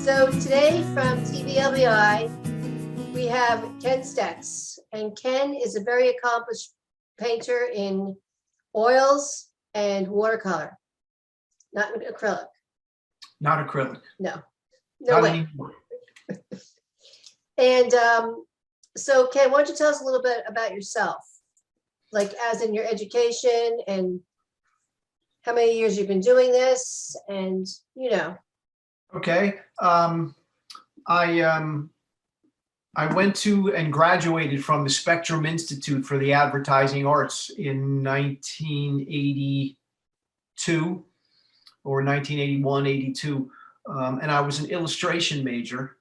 So today from TVLBI, we have Ken Stex, and Ken is a very accomplished painter in oils and watercolor, not acrylic. Not acrylic. No Not way. anymore. And so Ken, why don't you tell us a little bit about yourself, like as in your education and how many years you've been doing this, and Okay. I went to and graduated from the Spectrum Institute for the Advertising Arts in 1982 or 1981, 82. And I was an illustration major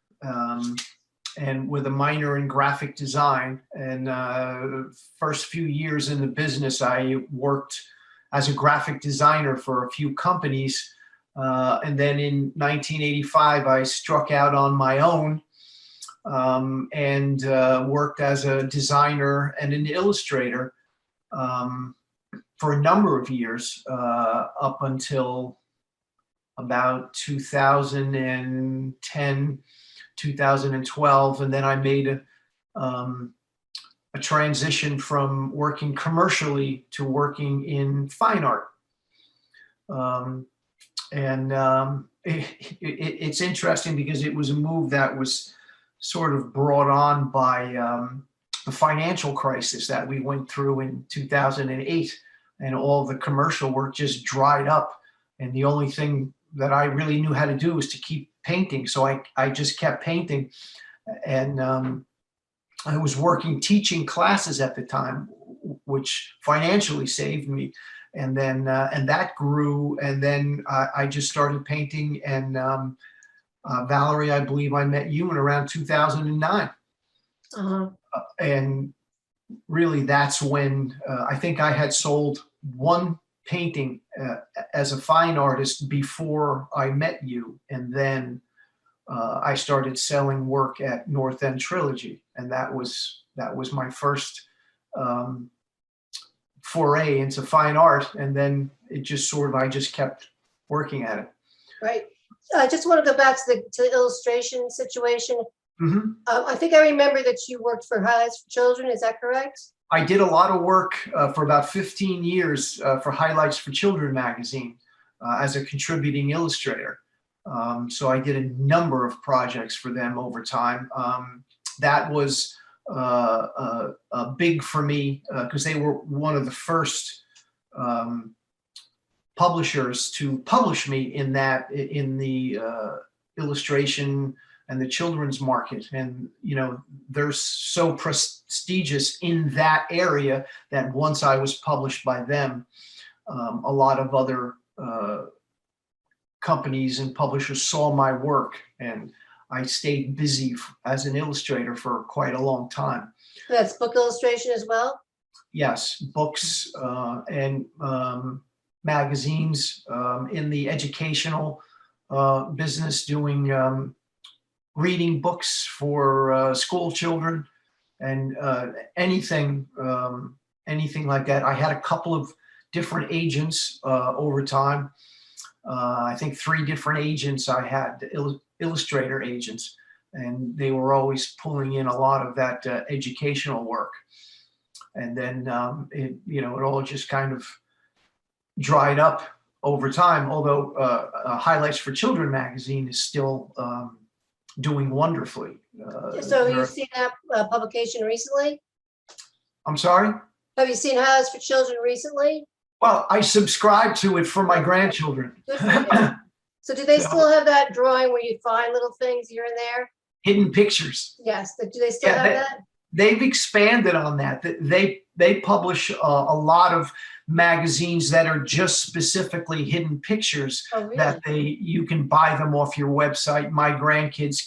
and with a minor in graphic design. And first few years in the business, I worked as a graphic designer for a few companies. And then in 1985, I struck out on my own and worked as a designer and an illustrator for a number of years up until about 2010, 2012. And then I made a transition from working commercially to working in fine art. It's interesting because it was a move that was sort of brought on by the financial crisis that we went through in 2008, and all the commercial work just dried up. And the only thing that I really knew how to do was to keep painting. So I just kept painting. And I was working teaching classes at the time, which financially saved me. And then and that grew, and then I just started painting. And Valerie, I believe I met you in around 2009. And really, that's when I think I had sold one painting as a fine artist before I met you, and then I started selling work at North End Trilogy, and that was my first foray into fine art. And then it just I just kept working at it. Right. I just want to go back to the illustration situation. Mm-hmm. I think I remember that you worked for Highlights for Children. Is that correct? I did a lot of work for about 15 years for Highlights for Children magazine as a contributing illustrator. So I did a number of projects for them over time. That was big for me because they were one of the first publishers to publish me in the illustration and the children's market. And they're so prestigious in that area that once I was published by them, a lot of other companies and publishers saw my work, and I stayed busy as an illustrator for quite a long time. That's book illustration as well? Yes, books and magazines, in the educational business, doing reading books for school children and anything like that. I had a couple of different agents over time. I think 3 different agents I had, illustrator agents, and they were always pulling in a lot of that educational work. And then it all just kind of dried up over time, although Highlights for Children magazine is still doing wonderfully. So you've seen that publication recently? I'm sorry? Have you seen Highlights for Children recently? Well, I subscribe to it for my grandchildren. Good for you. So do they still have that drawing where you find little things here and there? Hidden pictures. Yes. Do they still have that? They've expanded on that. They publish a lot of magazines that are just specifically hidden pictures. Oh, really? That you can buy them off your website. My grandkids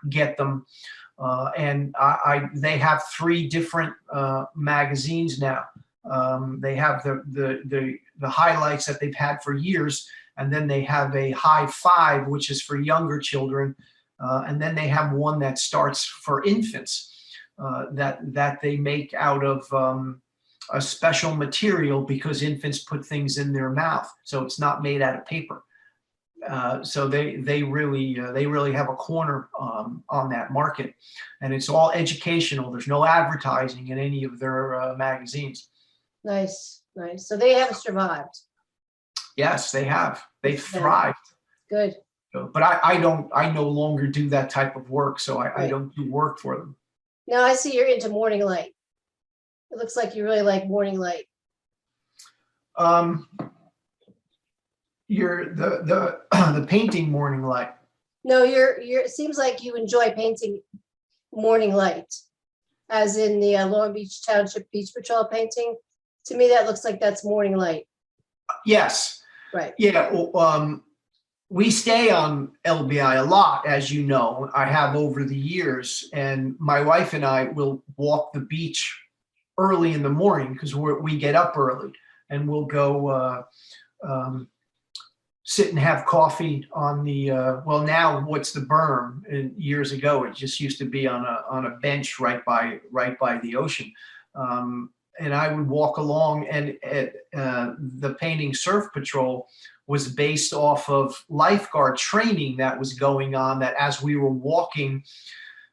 get them, and they have 3 different magazines now. They have the highlights that they've had for years, and then they have a High Five, which is for younger children, and then they have one that starts for infants. That they make out of a special material because infants put things in their mouth, so it's not made out of paper. So they really have a corner on that market, and it's all educational. There's no advertising in any of their magazines. Nice, nice. So they have survived. Yes, they have. They've Good for them. thrived. Good. But I don't. I no longer do that type of work, so I Right. don't do work for them. Now I see you're into morning light. It looks like you really like morning light. Um, you're the the painting morning light. No, it seems like you enjoy painting morning light, as in the Long Beach Township Beach Patrol painting. To me, that looks like that's morning light. Yes. Right. Yeah. Well, we stay on LBI a lot, as you know. I have over the years, and my wife and I will walk the beach early in the morning because we get up early, and we'll go sit and have coffee on the well, now what's the berm? And years ago it just used to be on a bench right by the ocean. And I would walk along, and the painting Surf Patrol was based off of lifeguard training that was going on, that as we were walking,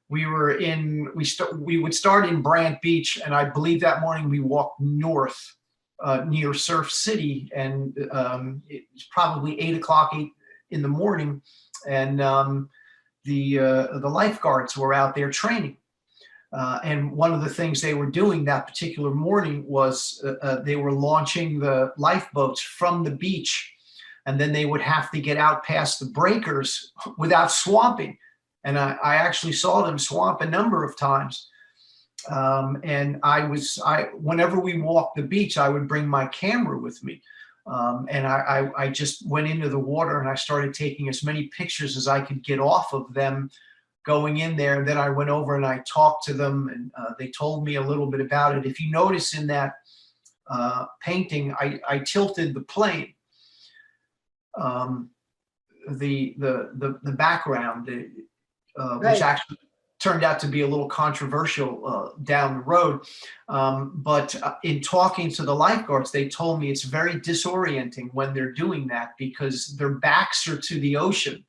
we would start in Brant Beach, and I believe that morning we walked north near Surf City, and it's probably 8 o'clock in the morning, and the lifeguards were out there training. And one of the things they were doing that particular morning was they were launching the lifeboats from the beach, and then they would have to get out past the breakers without swamping. And I actually saw them swamp a number of times. And whenever we walked the beach, I would bring my camera with me. And I just went into the water, and I started taking as many pictures as I could get off of them going in there. And then I went over and I talked to them, and they told me a little bit about it. If you notice in that painting, I tilted the plane. The background, Right. which actually turned out to be a little controversial down the road. But in talking to the lifeguards, they told me it's very disorienting when they're doing that, because their backs are to the ocean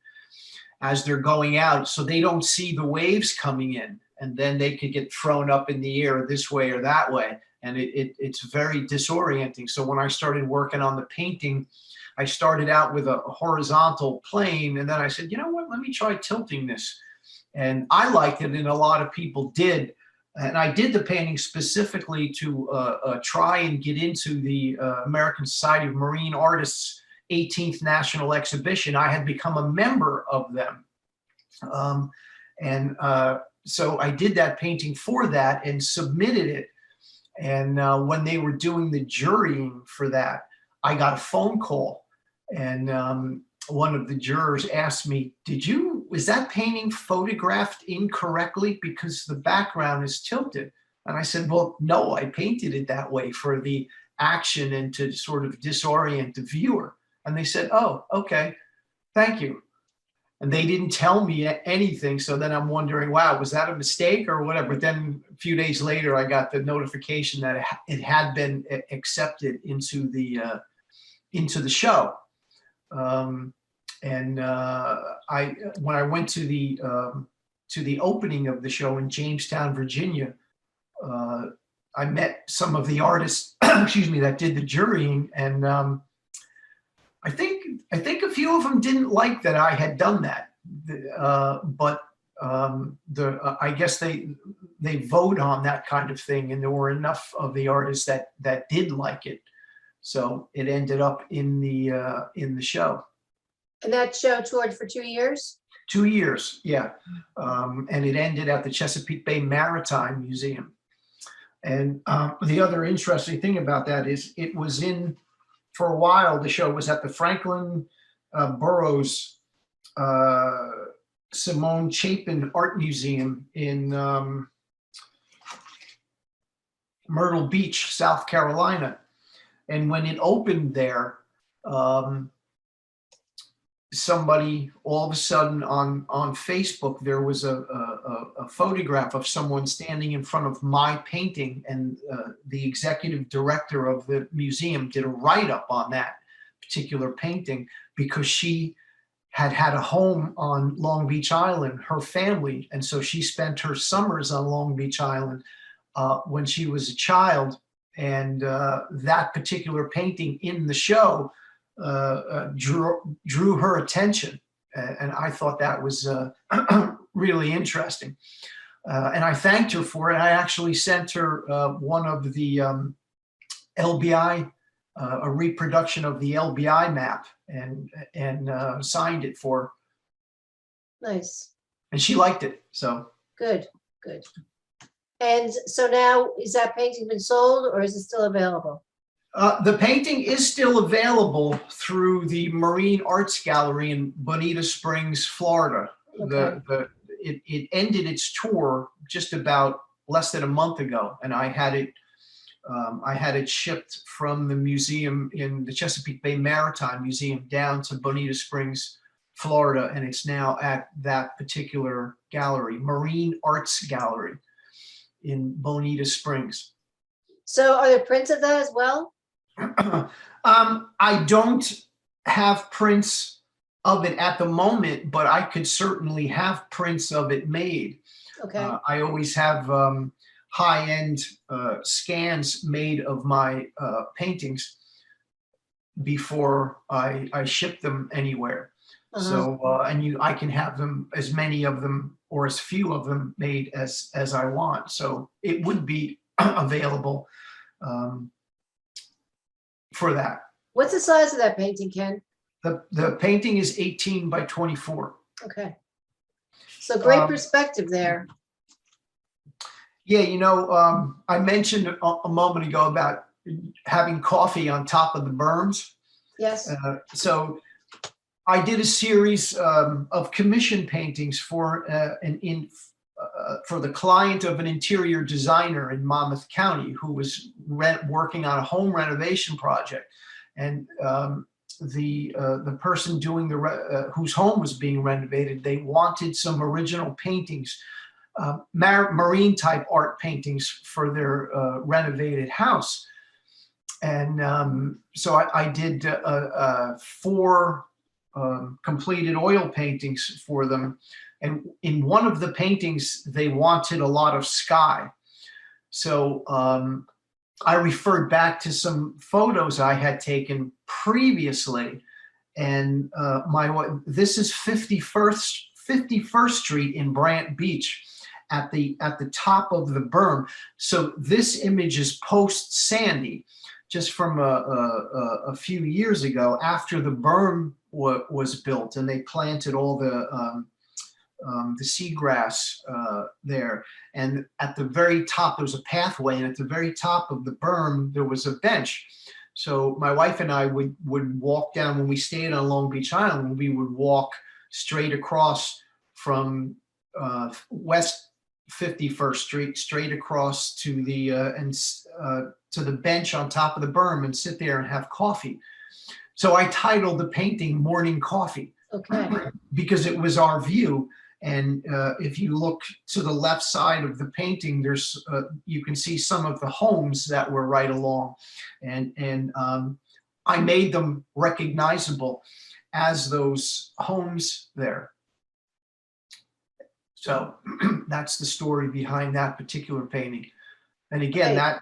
as they're going out, so they don't see the waves coming in, and then they could get thrown up in the air this way or that way, and it's very disorienting. So when I started working on the painting, I started out with a horizontal plane, and then I said, you know what, let me try tilting this. And I liked it, and a lot of people did. And I did the painting specifically to try and get into the American Society of Marine Artists 18th National Exhibition. I had become a member of them. So I did that painting for that and submitted it. And when they were doing the jurying for that, I got a phone call, and one of the jurors asked me, was that painting photographed incorrectly because the background is tilted? And I said, well, no, I painted it that way for the action and to sort of disorient the viewer. And they said, oh, okay, thank you. And they didn't tell me anything. So then I'm wondering, wow, was that a mistake or whatever? But then a few days later, I got the notification that it had been accepted into the show. When I went to the opening of the show in Jamestown, Virginia, I met some of the artists, excuse me, that did the jurying, and I think a few of them didn't like that I had done that, but I guess they vote on that kind of thing, and there were enough of the artists that did like it, so it ended up in the show. And that show toured for 2 years? 2 years, yeah. And it ended at the Chesapeake Bay Maritime Museum. And the other interesting thing about that is it was for a while, the show was at the Franklin Burroughs Simone Chapin Art Museum in Myrtle Beach, South Carolina. And when it opened there, somebody all of a sudden on Facebook, there was a photograph of someone standing in front of my painting, and the executive director of the museum did a write-up on that particular painting because she had a home on Long Beach Island, her family, and so she spent her summers on Long Beach Island when she was a child. And that particular painting in the show drew her attention, and I thought that was really interesting. And I thanked her for it. I actually sent her one of the LBI, a reproduction of the LBI map, and signed it for her. Nice. And she liked it. So Good, good. And so now, is that painting been sold or is it still available? the painting is still available through the Marine Arts Gallery in Bonita Springs, Florida. Okay. It ended its tour just about less than a month ago, and I had it shipped from the museum in the Chesapeake Bay Maritime Museum down to Bonita Springs, Florida, and it's now at that particular gallery, Marine Arts Gallery in Bonita Springs. So are there prints of that as well? I don't have prints of it at the moment, but I could certainly have prints of it made. Okay. I always have high-end scans made of my paintings before I ship them anywhere. So I can have them, as many of them or as few of them made as I want. So it would be available for that. What's the size of that painting, Ken? The painting is 18 by 24. Okay. So great perspective there. Yeah, I mentioned a moment ago about having coffee on top of the berms. Yes. So I did a series of commission paintings for the client of an interior designer in Monmouth County who was working on a home renovation project, and the person doing whose home was being renovated, they wanted some original paintings, marine type art paintings for their renovated house. And so I did 4 completed oil paintings for them. And in one of the paintings, they wanted a lot of sky. So I referred back to some photos I had taken previously. And this is 51st Street in Brant Beach at the top of the berm. So this image is post Sandy, just from a few years ago after the berm was built, and they planted all the seagrass there. And at the very top, there was a pathway, and at the very top of the berm, there was a bench. So my wife and I would walk down when we stayed on Long Beach Island. We would walk straight across from West 51st Street, straight across to the to the bench on top of the berm and sit there and have coffee. So I titled the painting Morning Coffee. Okay. Because it was our view. And if you look to the left side of the painting, there's you can see some of the homes that were right along, and I made them recognizable as those homes there. So that's the story behind that particular painting. And again, that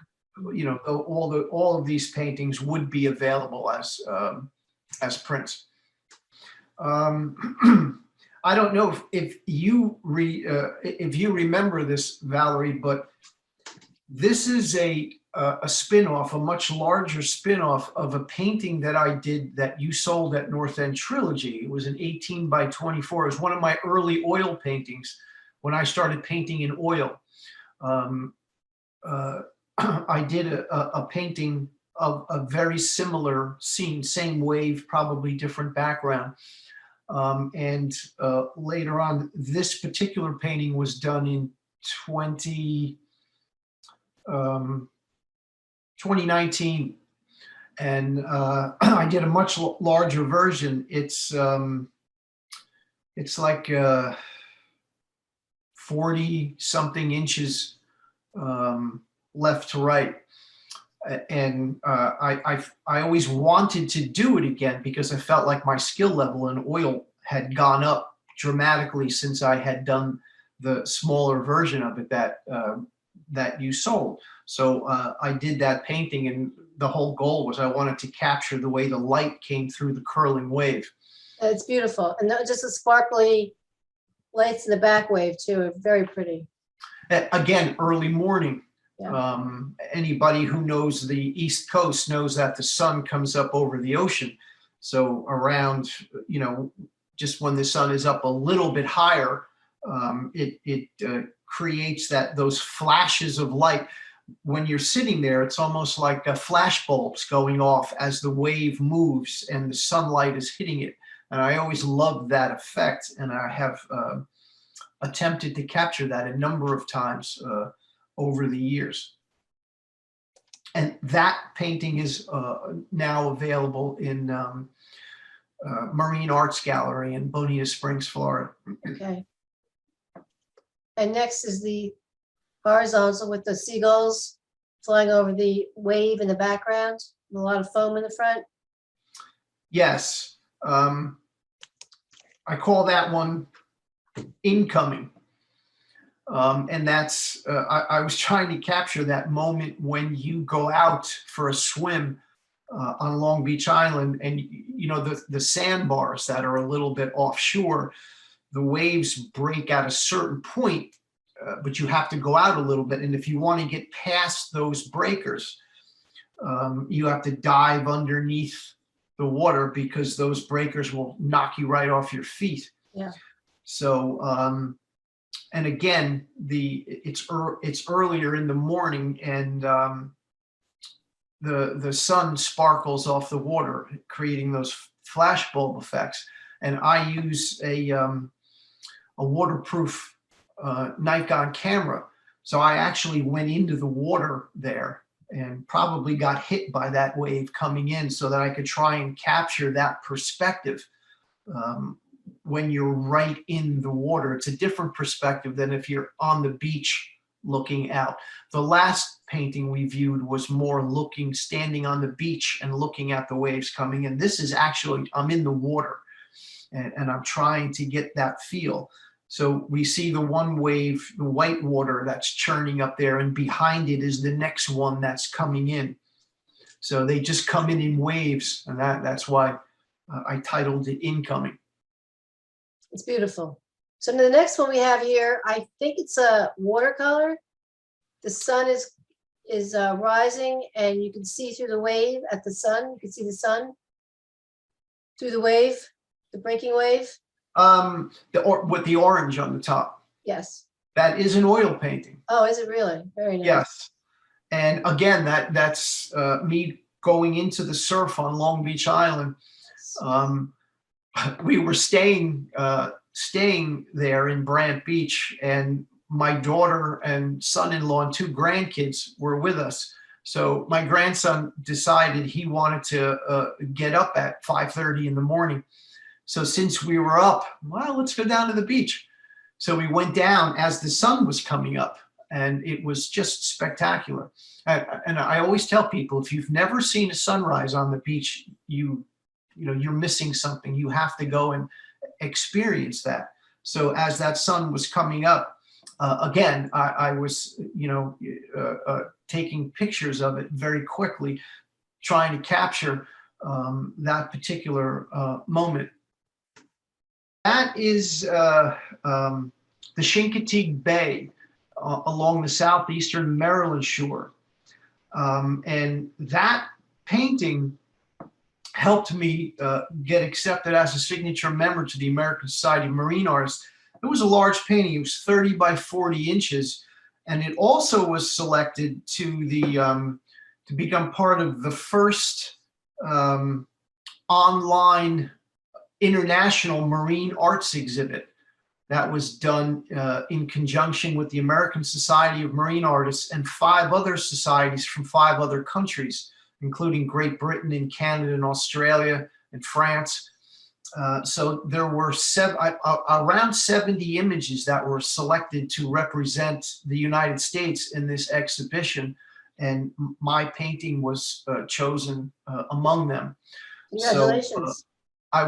all of these paintings would be available as prints. I don't know if you remember this, Valerie, but this is a spin-off, a much larger spin-off of a painting that I did that you sold at North End Trilogy. It was an 18 by 24. It was one of my early oil paintings when I started painting in oil. I did a painting of a very similar scene, same wave, probably different background. And later on, this particular painting was done in 2019. And I did a much larger version. It's like 40 something inches left to right. And I always wanted to do it again because I felt like my skill level in oil had gone up dramatically since I had done the smaller version of it that you sold. So I did that painting, and the whole goal was I wanted to capture the way the light came through the curling wave. It's beautiful. And just the sparkly lights in the back wave too are very pretty. Again, early morning. Yeah. Anybody who knows the East Coast knows that the sun comes up over the ocean. So around, just when the sun is up a little bit higher, it creates those flashes of light. When you're sitting there, it's almost like flash bulbs going off as the wave moves and the sunlight is hitting it. And I always loved that effect, and I have attempted to capture that a number of times over the years. And that painting is now available in Marine Arts Gallery in Bonita Springs, Florida. Okay. And next is the horizontal with the seagulls flying over the wave in the background, with a lot of foam in the front. Yes. I call that one Incoming. And that's, I was trying to capture that moment when you go out for a swim on Long Beach Island, and the sandbars that are a little bit offshore, the waves break at a certain point, but you have to go out a little bit. And if you want to get past those breakers, you have to dive underneath the water, because those breakers will knock you right off your feet. Yeah. So, and again, it's earlier in the morning, and the sun sparkles off the water, creating those flash bulb effects. And I use a waterproof Nikon camera, so I actually went into the water there and probably got hit by that wave coming in, so that I could try and capture that perspective. When you're right in the water, it's a different perspective than if you're on the beach looking out. The last painting we viewed was more standing on the beach and looking at the waves coming in. This is actually, I'm in the water, and I'm trying to get that feel. So we see the one wave, the white water that's churning up there, and behind it is the next one that's coming in. So they just come in waves, and that's why I titled it Incoming. It's beautiful. So the next one we have here, I think it's a watercolor. The sun is rising, and you can see through the wave at the sun. You can see the sun through the wave, the breaking wave. With the orange on the top. Yes. That is an oil painting. Oh, is it really? Very nice. Yes. And again, that's me going into the surf on Long Beach Island. We were staying there in Brant Beach, and my daughter and son-in-law and 2 grandkids were with us. So my grandson decided he wanted to get up at 5:30 in the morning. So since we were up, well, let's go down to the beach. So we went down as the sun was coming up, and it was just spectacular. And I always tell people, if you've never seen a sunrise on the beach, you're missing something. You have to go and experience that. So as that sun was coming up, again, I was, taking pictures of it very quickly, trying to capture that particular moment. That is the Chincoteague Bay along the southeastern Maryland shore. And that painting helped me get accepted as a signature member to the American Society of Marine Artists. It was a large painting. It was 30 by 40 inches. And it also was selected to become part of the first online international marine arts exhibit that was done in conjunction with the American Society of Marine Artists and 5 other societies from 5 other countries, including Great Britain and Canada and Australia and France. So there were around 70 images that were selected to represent the United States in this exhibition, and my painting was chosen among them. Congratulations. So,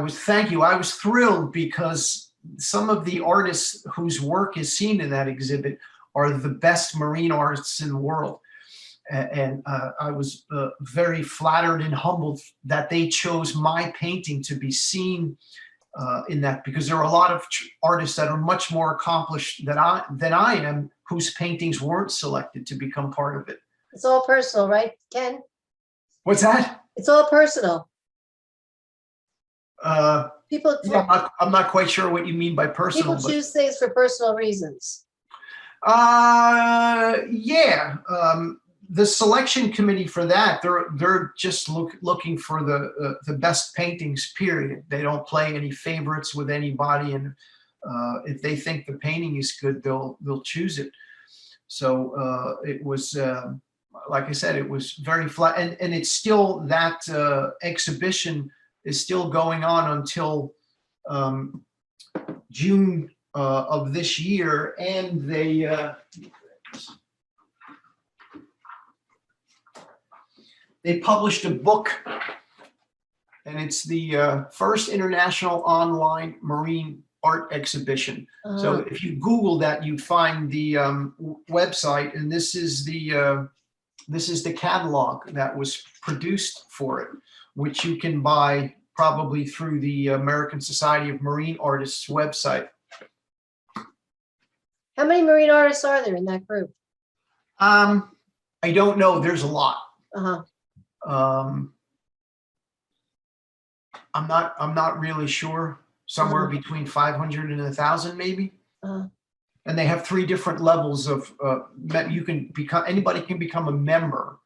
thank you. I was thrilled because some of the artists whose work is seen in that exhibit are the best marine artists in the world. And I was very flattered and humbled that they chose my painting to be seen in that, because there are a lot of artists that are much more accomplished than I am, whose paintings weren't selected to become part of it. It's all personal, right, Ken? What's that? It's all personal. People, Yeah, I'm not quite sure what you mean by personal. people choose things for personal reasons. Yeah. The selection committee for that, they're just looking for the best paintings, period. They don't play any favorites with anybody, and if they think the painting is good, they'll choose it. So it was, like I said, it was very flat, and it's still, that exhibition is still going on until June of this year, and they published a book, and it's the first international online marine art exhibition. So if you Google that, you find the website, and this is the catalog that was produced for it, which you can buy probably through the American Society of Marine Artists website. How many marine artists are there in that group? I don't know. There's a lot. Uh-huh. I'm not really sure. Somewhere between 500 and 1,000 maybe. And they have 3 different levels of anybody can become a member.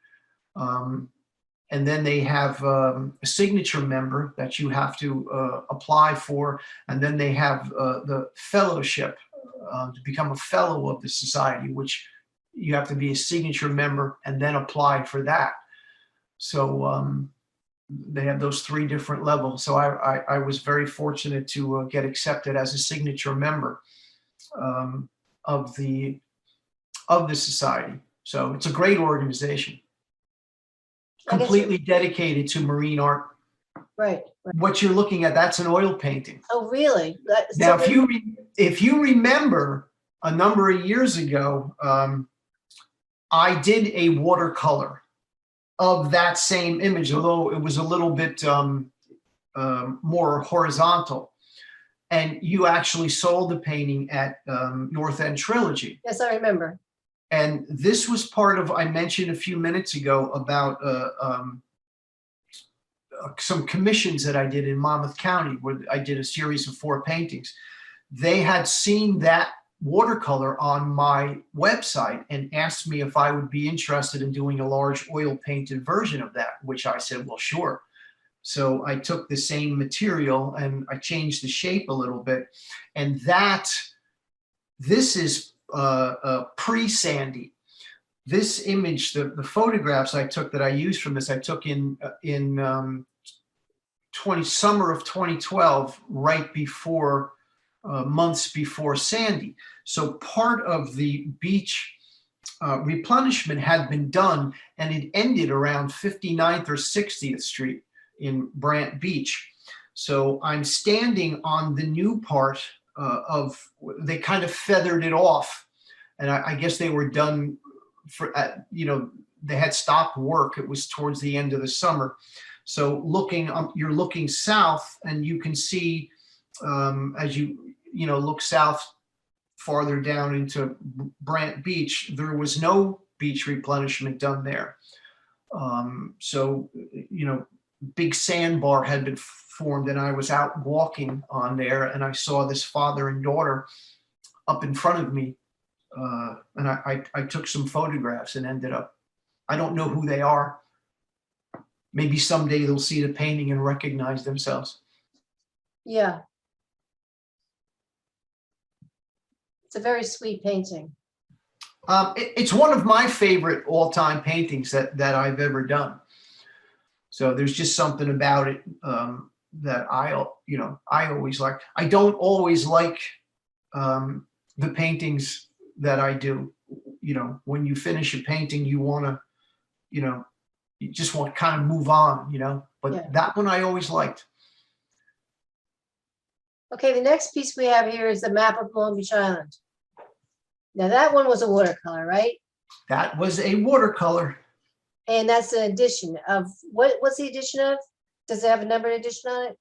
And then they have a signature member that you have to apply for. And then they have the fellowship to become a fellow of the society, which you have to be a signature member and then apply for that. So they have those 3 different levels. So I was very fortunate to get accepted as a signature member of the society. So it's a great organization, completely dedicated to marine art. Right. What you're looking at, that's an oil painting. Oh, really? Now, if you remember, a number of years ago, I did a watercolor of that same image, although it was a little bit more horizontal. And you actually sold the painting at North End Trilogy. Yes, I remember. And this was part of, I mentioned a few minutes ago about some commissions that I did in Monmouth County, where I did a series of 4 paintings. They had seen that watercolor on my website and asked me if I would be interested in doing a large oil painted version of that, which I said, well, sure. So I took the same material and I changed the shape a little bit. And this is pre-Sandy. This image, the photographs I took that I used from this, I took in summer of 2012, right before, months before Sandy. So part of the beach replenishment had been done, and it ended around 59th or 60th Street in Brant Beach. So I'm standing on the new part they kind of feathered it off, and I guess they were done for, they had stopped work. It was towards the end of the summer. So you're looking south, and you can see as you look south farther down into Brant Beach, there was no beach replenishment done there. So, big sandbar had been formed, and I was out walking on there, and I saw this father and daughter up in front of me. And I took some photographs and ended up, I don't know who they are. Maybe someday they'll see the painting and recognize themselves. Yeah. It's a very sweet painting. It's one of my favorite all-time paintings that I've ever done. So there's just something about it that I always like. I don't always like the paintings that I do. When you finish a painting, you want to, you just want to kind of move on, but yeah. That one I always liked. Okay, the next piece we have here is the map of Long Beach Island. Now that one was a watercolor, right? That was a watercolor. And that's an edition of, what's the edition of? Does it have a numbered edition on it?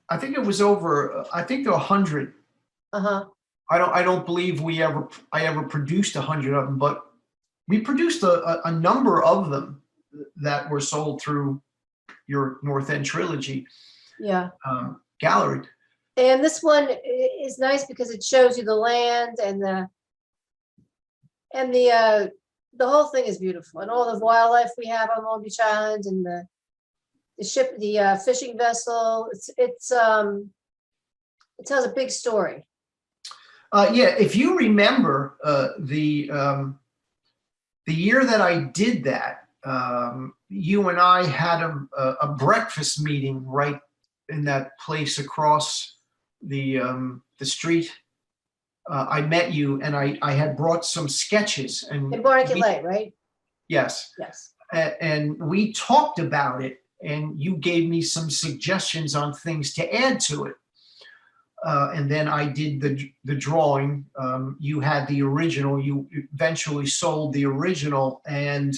I think it was over, I think there were 100. Uh-huh, I don't believe I ever produced 100 of them, but we produced a number of them that were sold through your North End Trilogy yeah. gallery. And this one is nice because it shows you the land and the whole thing is beautiful, and all the wildlife we have on Long Beach Island, and the ship, the fishing vessel. It tells a big story. Yeah, if you remember the year that I did that, you and I had a breakfast meeting right in that place across the street. I met you, and I had brought some sketches, and In Barnegat Light, right? yes, Yes. and we talked about it, and you gave me some suggestions on things to add to it. And then I did the drawing. You had the original. You eventually sold the original, and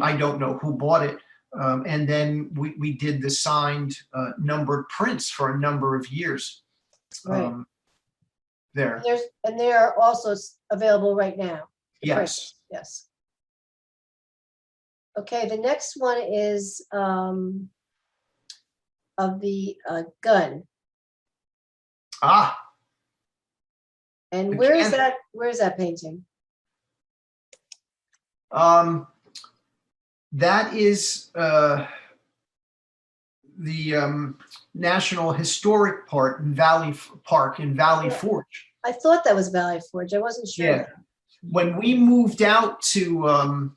I don't know who bought it. And then we did the signed numbered prints for a number of years. Right. There. And they are also available right now. Yes. Prints. Yes. Okay, the next one is of the gun. Ah. And The where is cannon. that? Where is that painting? That is the National Historic Park in Valley Yeah. Forge. I thought that was Valley Forge. I wasn't sure. Yeah. When we moved out to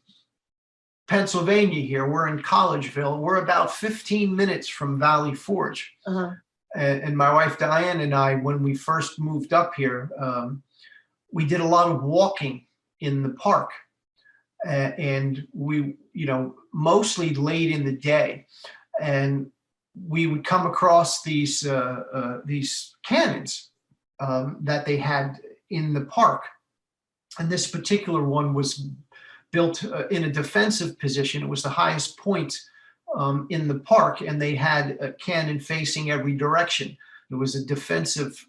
Pennsylvania here, we're in Collegeville. We're about 15 minutes from Valley Forge. Uh-huh. And my wife Diane and I, when we first moved up here, we did a lot of walking in the park. And we, mostly late in the day. And we would come across these cannons that they had in the park. And this particular one was built in a defensive position. It was the highest point in the park, and they had a cannon facing every direction. It was a defensive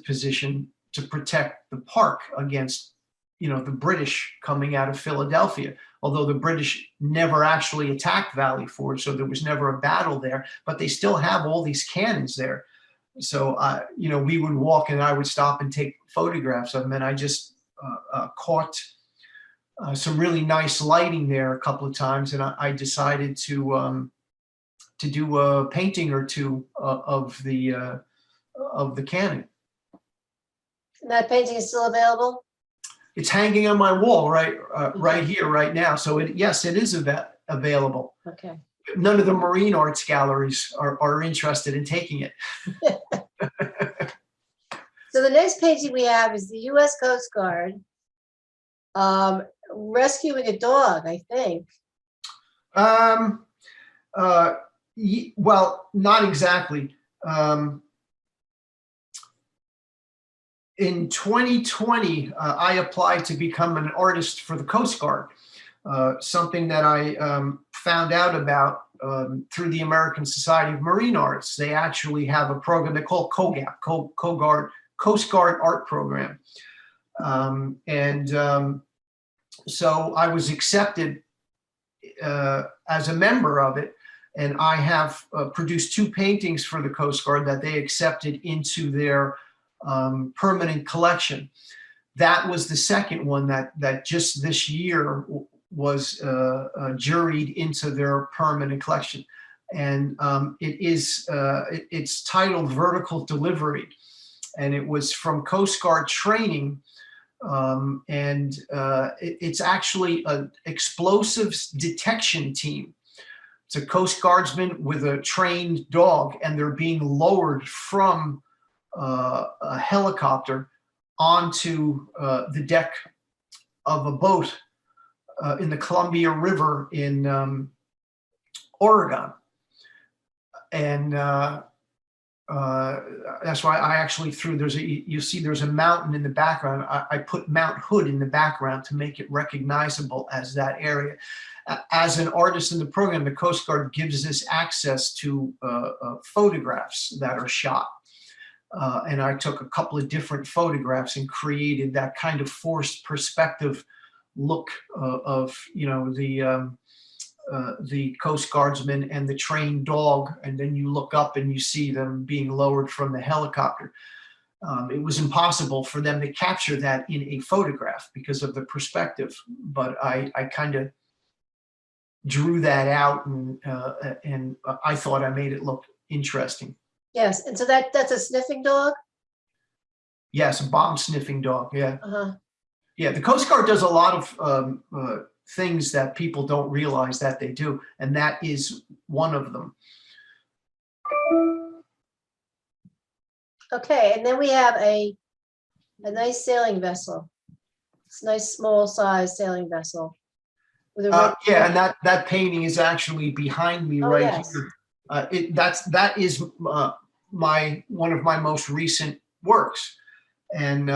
position to protect the park against, the British coming out of Philadelphia. Although the British never actually attacked Valley Forge, so there was never a battle there. But they still have all these cannons there. So, we would walk, and I would stop and take photographs of them, and I just caught some really nice lighting there a couple of times, and I decided to do a painting or two of the cannon. And that painting is still available? It's hanging on my wall right here, right now. So yes, it is available. Okay. None of the marine arts galleries are interested in taking it. So the next painting we have is the U.S. Coast Guard rescuing a dog, I think. Well, not exactly. In 2020, I applied to become an artist for the Coast Guard, something that I found out about through the American Society of Marine Arts. They actually have a program they call COGAP, Coast Guard Art Program. So I was accepted as a member of it, and I have produced 2 paintings for the Coast Guard that they accepted into their permanent collection. That was the second one that just this year was juried into their permanent collection, and it's titled Vertical Delivery, and it was from Coast Guard training, and it's actually an explosives detection team. It's a Coast Guardsman with a trained dog, and they're being lowered from a helicopter onto the deck of a boat in the Columbia River in Oregon. And that's why I actually threw, you see there's a mountain in the background. I put Mount Hood in the background to make it recognizable as that area. As an artist in the program, the Coast Guard gives us access to photographs that are shot. And I took a couple of different photographs and created that kind of forced perspective look of, you know, the Coast Guardsman and the trained dog, and then you look up and you see them being lowered from the helicopter. It was impossible for them to capture that in a photograph because of the perspective, but I kind of drew that out, and I thought I made it look interesting. Yes, and so that's a sniffing dog? Yes, a bomb sniffing dog, yeah. Uh-huh. Yeah, the Coast Guard does a lot of things that people don't realize that they do, and that is one of them. Okay, and then we have a nice sailing vessel. It's a nice small size sailing vessel. With a red Yeah, and that painting is actually behind me right yes. here. That is one of my most recent works, and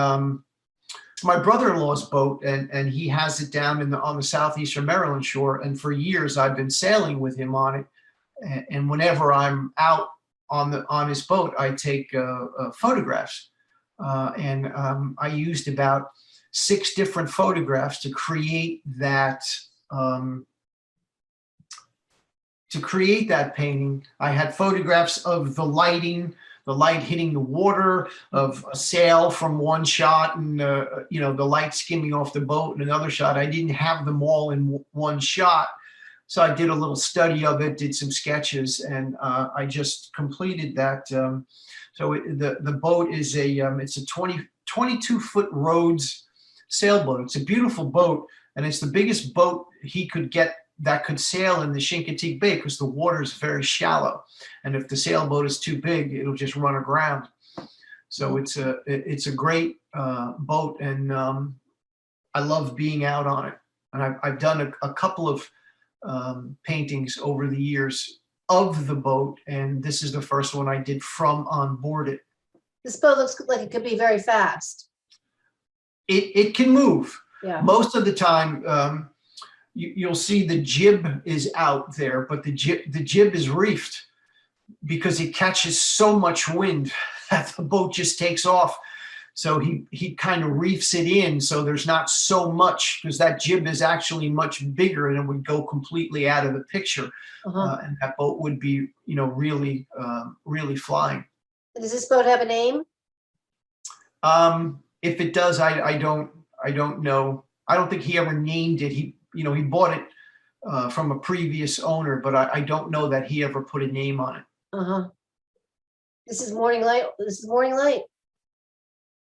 it's my brother-in-law's boat, and he has it down on the southeastern Maryland shore. And for years, I've been sailing with him on it. And whenever I'm out on his boat, I take photographs. And I used about 6 different photographs to create that. To create that painting. I had photographs of the lighting, the light hitting the water, of a sail from one shot, and you know, the light skimming off the boat in another shot. I didn't have them all in one shot, so I did a little study of it, did some sketches, and I just completed that. So the boat is it's a 22-foot Rhodes sailboat. It's a beautiful boat, and it's the biggest boat he could get that could sail in the Chincoteague Bay, because the water is very shallow, and if the sailboat is too big, it'll just run aground. So it's a great boat, and I love being out on it. And I've done a couple of paintings over the years of the boat, and this is the first one I did from on board it. This boat looks like it could be very fast. It can move. Yeah. Most of the time, you'll see the jib is out there, but the jib is reefed because it catches so much wind that the boat just takes off. So he kind of reefs it in, so there's not so much, because that jib is actually much bigger and it would go completely out of the picture. And that boat would be, you know, really flying. Does this boat have a name? If it does, I don't know. I don't think he ever named it. He bought it from a previous owner, but I don't know that he ever put a name on it. This is Morning Light. This is Morning Light.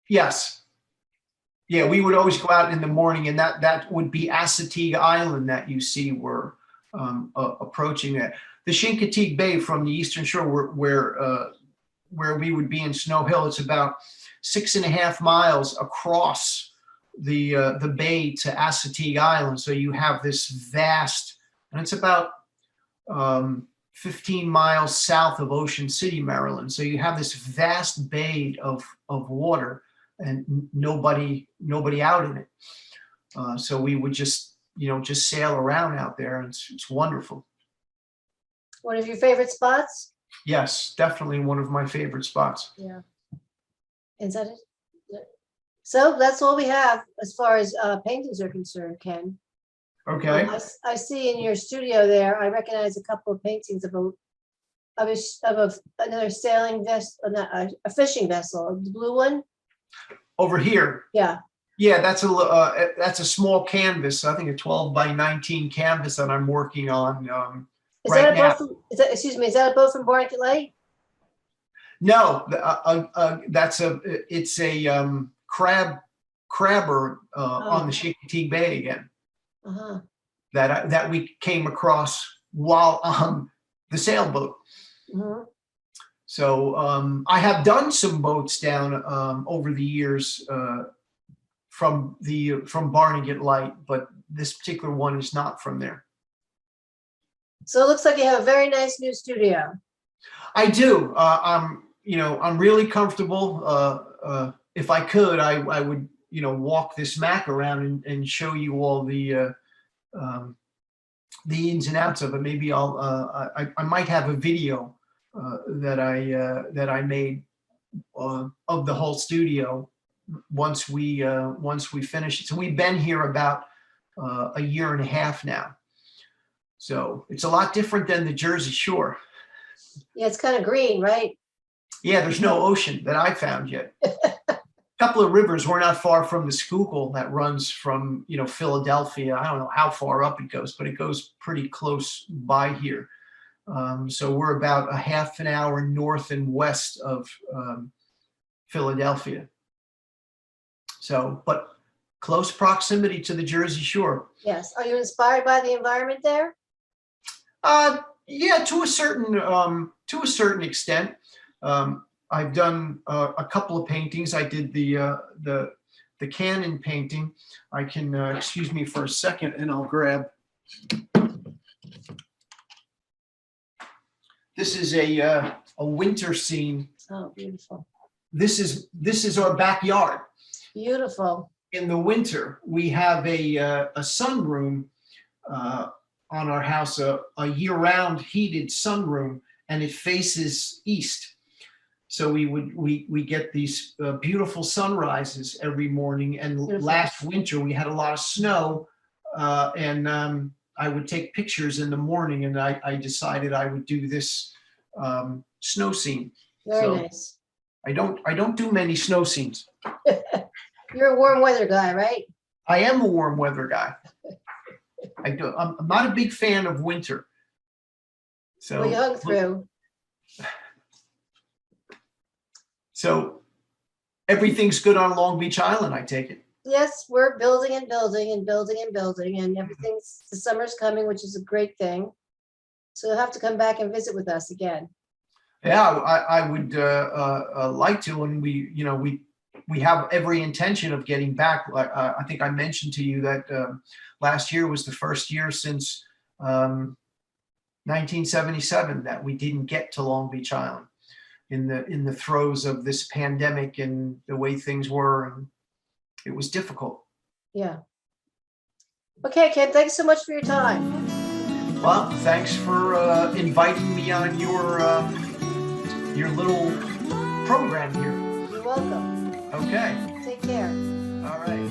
Yes. Yeah, we would always go out in the morning, and that would be Assateague Island that you see we're approaching that. The Chincoteague Bay from the eastern shore, where we would be in Snow Hill, it's about 6.5 miles across the bay to Assateague Island. So you have this vast, and it's about 15 miles south of Ocean City, Maryland. So you have this vast bay of water, and nobody out in it. So we would just sail around out there, and it's wonderful. One of your favorite spots? Yes, definitely one of my favorite spots. Yeah. Is that it? So that's all we have as far as paintings are concerned, Ken. Okay. I see in your studio there, I recognize a couple of paintings of another sailing vessel, a fishing vessel, the blue one. Over here. Yeah. Yeah, that's a small canvas. I think a 12 by 19 canvas that I'm working on right now. Is that a boat from Barnegat Light? No, it's a crabber on the Chincoteague Bay again. That we came across while on the sailboat. So I have done some boats down over the years from Barnegat Light, but this particular one is not from there. So it looks like you have a very nice new studio. I do. I'm really comfortable. If I could, I would, walk this Mac around and show you all the ins and outs of it. Maybe I might have a video that I made of the whole studio once we finish it. So we've been here about a year and a half now. So it's a lot different than the Jersey Shore. Yeah, it's kind of green, right? Yeah, there's no ocean that I found yet. A couple of rivers. We're not far from the Schuylkill that runs from, Philadelphia. I don't know how far up it goes, but it goes pretty close by here. So we're about a half an hour north and west of Philadelphia. So, but close proximity to the Jersey Shore. Yes. Are you inspired by the environment there? Yeah, to a certain extent. I've done a couple of paintings. I did the Canon painting. I can excuse me for a second, and I'll grab. This is a winter scene. Oh, beautiful. This is our backyard. Beautiful. In the winter, we have a sunroom on our house, a year-round heated sunroom, and it faces east. So we get these beautiful sunrises every morning. And Beautiful. Last winter we had a lot of snow, and I would take pictures in the morning, and I decided I would do this snow scene. Very nice. I don't do many snow scenes. You're a warm weather guy, right? I am a warm weather guy. I'm not a big fan of winter. So We hung through. So everything's good on Long Beach Island, I take it. Yes, we're building and building and building and building, and the summer's coming, which is a great thing. So you'll have to come back and visit with us again. Yeah, I would like to, and we have every intention of getting back. I think I mentioned to you that last year was the first year since 1977 that we didn't get to Long Beach Island in the throes of this pandemic and the way things were, and it was difficult. Yeah. Okay, Ken, thanks so much for your time. Well, thanks for inviting me on your little program here. You're welcome. Okay. Take care. All right.